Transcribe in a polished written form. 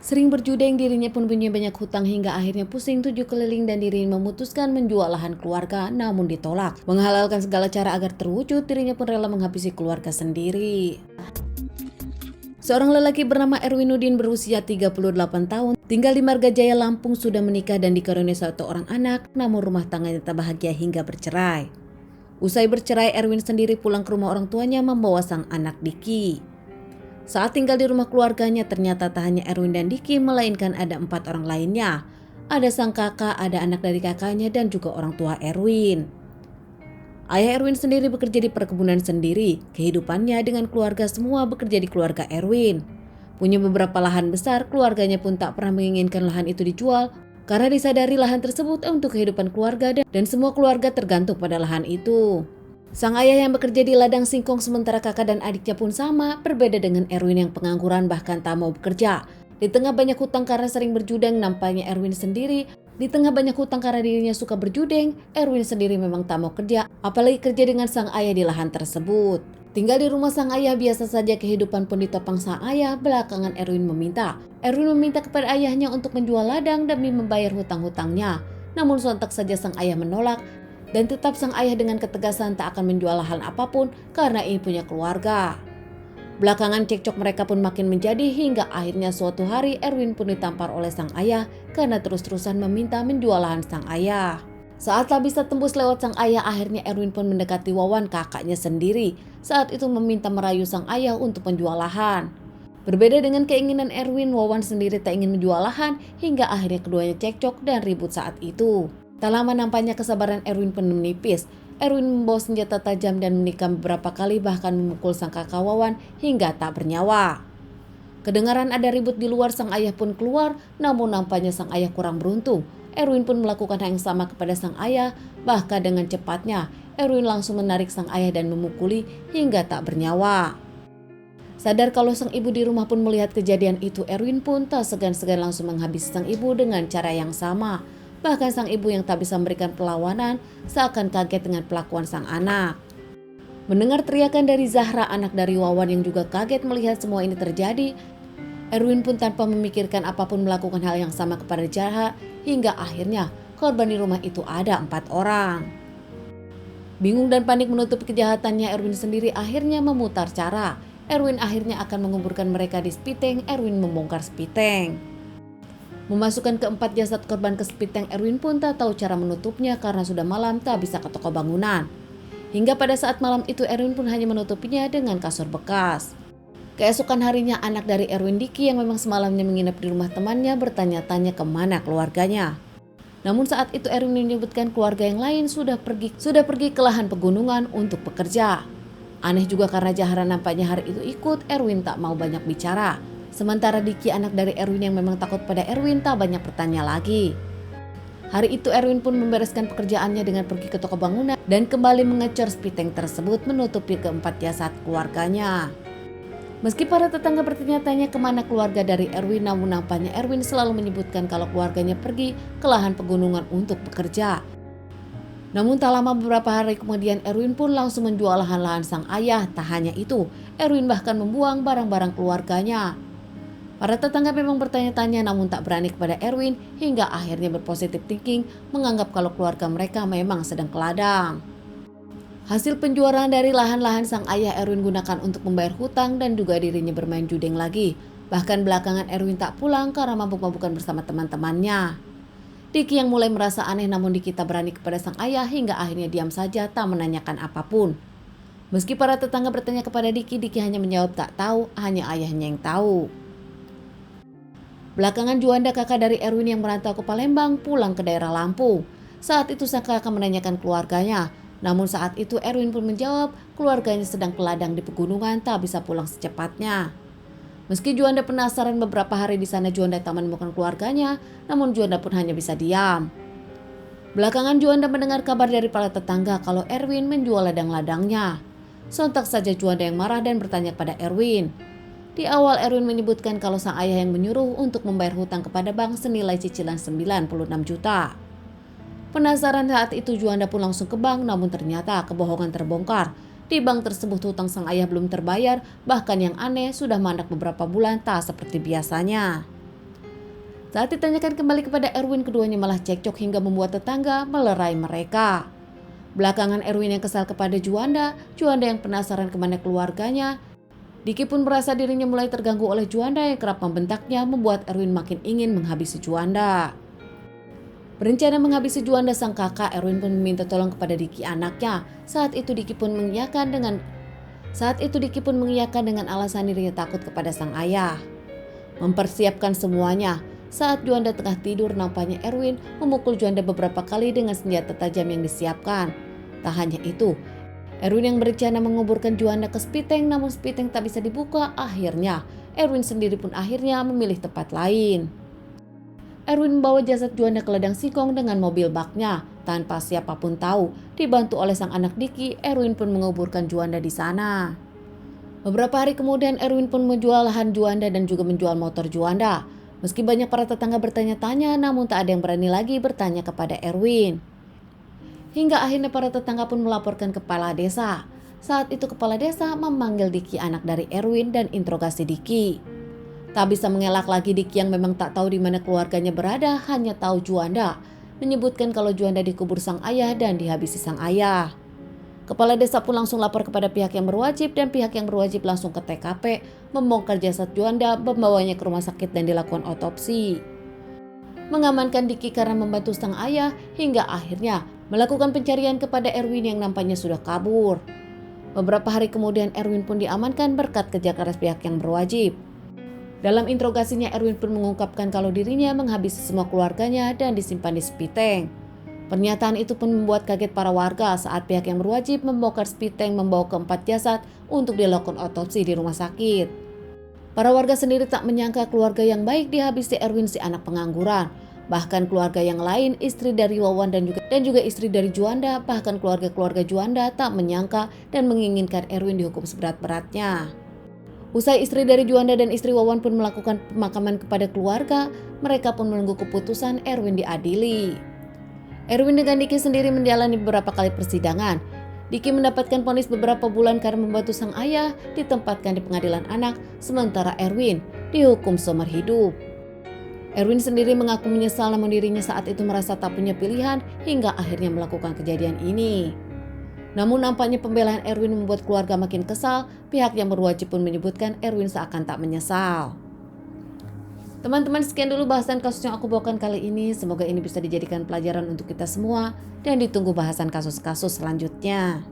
Sering berjudeng, dirinya pun punya banyak hutang hingga akhirnya pusing 7 keliling dan dirinya memutuskan menjual lahan keluarga namun ditolak. Menghalalkan segala cara agar terwujud, dirinya pun rela menghabisi keluarga sendiri. Seorang lelaki bernama Erwin Nudin berusia 38 tahun, tinggal di Marga Jaya, Lampung, sudah menikah dan dikaruniai satu orang anak, namun rumah tangganya tak bahagia hingga bercerai. Usai bercerai, Erwin sendiri pulang ke rumah orang tuanya membawa sang anak Diki. Saat tinggal di rumah keluarganya, ternyata tak hanya Erwin dan Diki, melainkan ada 4 orang lainnya. Ada sang kakak, ada anak dari kakaknya, dan juga orang tua Erwin. Ayah Erwin sendiri bekerja di perkebunan sendiri. Kehidupannya dengan keluarga semua bekerja di keluarga Erwin. Punya beberapa lahan besar, keluarganya pun tak pernah menginginkan lahan itu dijual karena disadari lahan tersebut untuk kehidupan keluarga dan semua keluarga tergantung pada lahan itu. Sang ayah yang bekerja di ladang singkong sementara kakak dan adiknya pun sama, berbeda dengan Erwin yang pengangguran bahkan tak mau bekerja. Di tengah banyak hutang karena sering berjudeng, nampaknya Erwin sendiri dirinya suka berjudeng, Erwin sendiri memang tak mau kerja, apalagi kerja dengan sang ayah di lahan tersebut. Tinggal di rumah sang ayah biasa saja, kehidupan pun ditopang sang ayah. Belakangan Erwin meminta kepada ayahnya untuk menjual ladang demi membayar hutang-hutangnya. Namun sontak saja sang ayah menolak dan tetap sang ayah dengan ketegasan tak akan menjual lahan apapun karena ini punya keluarga. Belakangan cekcok mereka pun makin menjadi hingga akhirnya suatu hari Erwin pun ditampar oleh sang ayah karena terus-terusan meminta menjual lahan sang ayah. Saat tak bisa tembus lewat sang ayah, akhirnya Erwin pun mendekati Wawan, kakaknya sendiri. Saat itu meminta merayu sang ayah untuk menjual lahan. Berbeda dengan keinginan Erwin, Wawan sendiri tak ingin menjual lahan hingga akhirnya keduanya cekcok dan ribut saat itu. Tak lama nampaknya kesabaran Erwin pun menipis. Erwin membawa senjata tajam dan menikam beberapa kali, bahkan memukul sang kakak Wawan hingga tak bernyawa. Kedengaran ada ribut di luar, sang ayah pun keluar, namun nampaknya sang ayah kurang beruntung. Erwin pun melakukan hal yang sama kepada sang ayah, bahkan dengan cepatnya Erwin langsung menarik sang ayah dan memukuli hingga tak bernyawa. Sadar kalau sang ibu di rumah pun melihat kejadian itu, Erwin pun tak segan-segan langsung menghabisi sang ibu dengan cara yang sama. Bahkan sang ibu yang tak bisa memberikan perlawanan seakan kaget dengan pelakuan sang anak. Mendengar teriakan dari Zahra, anak dari Wawan yang juga kaget melihat semua ini terjadi, Erwin pun tanpa memikirkan apapun melakukan hal yang sama kepada Zahra hingga akhirnya korban di rumah itu ada 4 orang. Bingung dan panik menutupi kejahatannya, Erwin sendiri akhirnya memutar cara. Erwin akhirnya akan menguburkan mereka di spiteng. Erwin membongkar spiteng. Memasukkan keempat jasad korban ke spiteng, Erwin pun tak tahu cara menutupnya karena sudah malam, tak bisa ke toko bangunan. Hingga pada saat malam itu Erwin pun hanya menutupinya dengan kasur bekas. Keesokan harinya anak dari Erwin, Diki, yang memang semalamnya menginap di rumah temannya, bertanya-tanya kemana keluarganya. Namun saat itu Erwin menyebutkan keluarga yang lain sudah pergi ke lahan pegunungan untuk bekerja. Aneh juga karena Zahra nampaknya hari itu ikut, Erwin tak mau banyak bicara. Sementara Diki, anak dari Erwin yang memang takut pada Erwin, tak banyak bertanya lagi. Hari itu Erwin pun membereskan pekerjaannya dengan pergi ke toko bangunan dan kembali mengecor spiteng tersebut menutupi keempat jasad keluarganya. Meski para tetangga bertanya-tanya kemana keluarga dari Erwin, namun nampaknya Erwin selalu menyebutkan kalau keluarganya pergi ke lahan pegunungan untuk bekerja. Namun tak lama beberapa hari kemudian Erwin pun langsung menjual lahan-lahan sang ayah. Tak hanya itu, Erwin bahkan membuang barang-barang keluarganya. Para tetangga memang bertanya-tanya namun tak berani kepada Erwin hingga akhirnya berpositif thinking menganggap kalau keluarga mereka memang sedang ke ladang. Hasil penjualan dari lahan-lahan sang ayah Erwin gunakan untuk membayar hutang dan juga dirinya bermain judeng lagi. Bahkan belakangan Erwin tak pulang karena mabuk-mabukan bersama teman-temannya. Diki yang mulai merasa aneh, namun Diki tak berani kepada sang ayah hingga akhirnya diam saja tak menanyakan apapun. Meski para tetangga bertanya kepada Diki, Diki hanya menjawab tak tahu, hanya ayahnya yang tahu. Belakangan Juanda, kakak dari Erwin yang merantau ke Palembang, pulang ke daerah Lampung. Saat itu sang kakak menanyakan keluarganya. Namun saat itu Erwin pun menjawab keluarganya sedang ke ladang di pegunungan, tak bisa pulang secepatnya. Meski Juanda penasaran, beberapa hari di sana Juanda tak menemukan keluarganya, namun Juanda pun hanya bisa diam. Belakangan Juanda mendengar kabar dari para tetangga kalau Erwin menjual ladang-ladangnya. Sontak saja Juanda yang marah dan bertanya pada Erwin. Di awal Erwin menyebutkan kalau sang ayah yang menyuruh untuk membayar hutang kepada bank senilai cicilan 96 juta. Penasaran saat itu Juanda pun langsung ke bank, namun ternyata kebohongan terbongkar. Di bank tersebut hutang sang ayah belum terbayar, bahkan yang aneh sudah mandek beberapa bulan tak seperti biasanya. Saat ditanyakan kembali kepada Erwin, keduanya malah cekcok hingga membuat tetangga melerai mereka. Belakangan Erwin yang kesal kepada Juanda yang penasaran kemana keluarganya. Diki pun merasa dirinya mulai terganggu oleh Juanda yang kerap membentaknya, membuat Erwin makin ingin menghabisi Juanda. Berencana menghabisi Juanda sang kakak, Erwin pun meminta tolong kepada Diki anaknya. Saat itu Diki pun mengiyakan dengan alasan dirinya takut kepada sang ayah. Mempersiapkan semuanya. Saat Juanda tengah tidur, nampaknya Erwin memukul Juanda beberapa kali dengan senjata tajam yang disiapkan. Tak hanya itu, Erwin yang berencana menguburkan Juanda ke Spiteng, namun Spiteng tak bisa dibuka. Akhirnya, Erwin sendiri pun akhirnya memilih tempat lain. Erwin membawa jasad Juanda ke ladang singkong dengan mobil baknya. Tanpa siapapun tahu, dibantu oleh sang anak Diki, Erwin pun menguburkan Juanda di sana. Beberapa hari kemudian, Erwin pun menjual lahan Juanda dan juga menjual motor Juanda. Meski banyak para tetangga bertanya-tanya, namun tak ada yang berani lagi bertanya kepada Erwin. Hingga akhirnya para tetangga pun melaporkan kepala desa. Saat itu kepala desa memanggil Diki anak dari Erwin dan interogasi Diki. Tak bisa mengelak lagi Diki yang memang tak tahu di mana keluarganya berada, hanya tahu Juanda. Menyebutkan kalau Juanda dikubur sang ayah dan dihabisi sang ayah. Kepala desa pun langsung lapor kepada pihak yang berwajib dan pihak yang berwajib langsung ke TKP, membongkar jasad Juanda, membawanya ke rumah sakit dan dilakukan otopsi. Mengamankan Diki karena membantu sang ayah hingga akhirnya melakukan pencarian kepada Erwin yang nampaknya sudah kabur. Beberapa hari kemudian Erwin pun diamankan berkat kerja keras pihak yang berwajib. Dalam interogasinya Erwin pun mengungkapkan kalau dirinya menghabisi semua keluarganya dan disimpan di Spiteng. Pernyataan itu pun membuat kaget para warga saat pihak yang berwajib membongkar Spiteng membawa keempat jasad untuk dilakukan otopsi di rumah sakit. Para warga sendiri tak menyangka keluarga yang baik dihabisi Erwin si anak pengangguran. Bahkan keluarga yang lain, istri dari Wawan dan juga istri dari Juanda, bahkan keluarga Juanda tak menyangka dan menginginkan Erwin dihukum seberat-beratnya. Usai istri dari Juanda dan istri Wawan pun melakukan pemakaman kepada keluarga, mereka pun menunggu keputusan Erwin diadili. Erwin dengan Diki sendiri menjalani beberapa kali persidangan. Diki mendapatkan vonis beberapa bulan karena membantu sang ayah, ditempatkan di pengadilan anak, sementara Erwin dihukum seumur hidup. Erwin sendiri mengaku menyesal, namun dirinya saat itu merasa tak punya pilihan hingga akhirnya melakukan kejadian ini. Namun nampaknya pembelaan Erwin membuat keluarga makin kesal. Pihak yang berwajib pun menyebutkan Erwin seakan tak menyesal. Teman-teman, sekian dulu bahasan kasus yang aku bawakan kali ini. Semoga ini bisa dijadikan pelajaran untuk kita semua dan ditunggu bahasan kasus-kasus selanjutnya.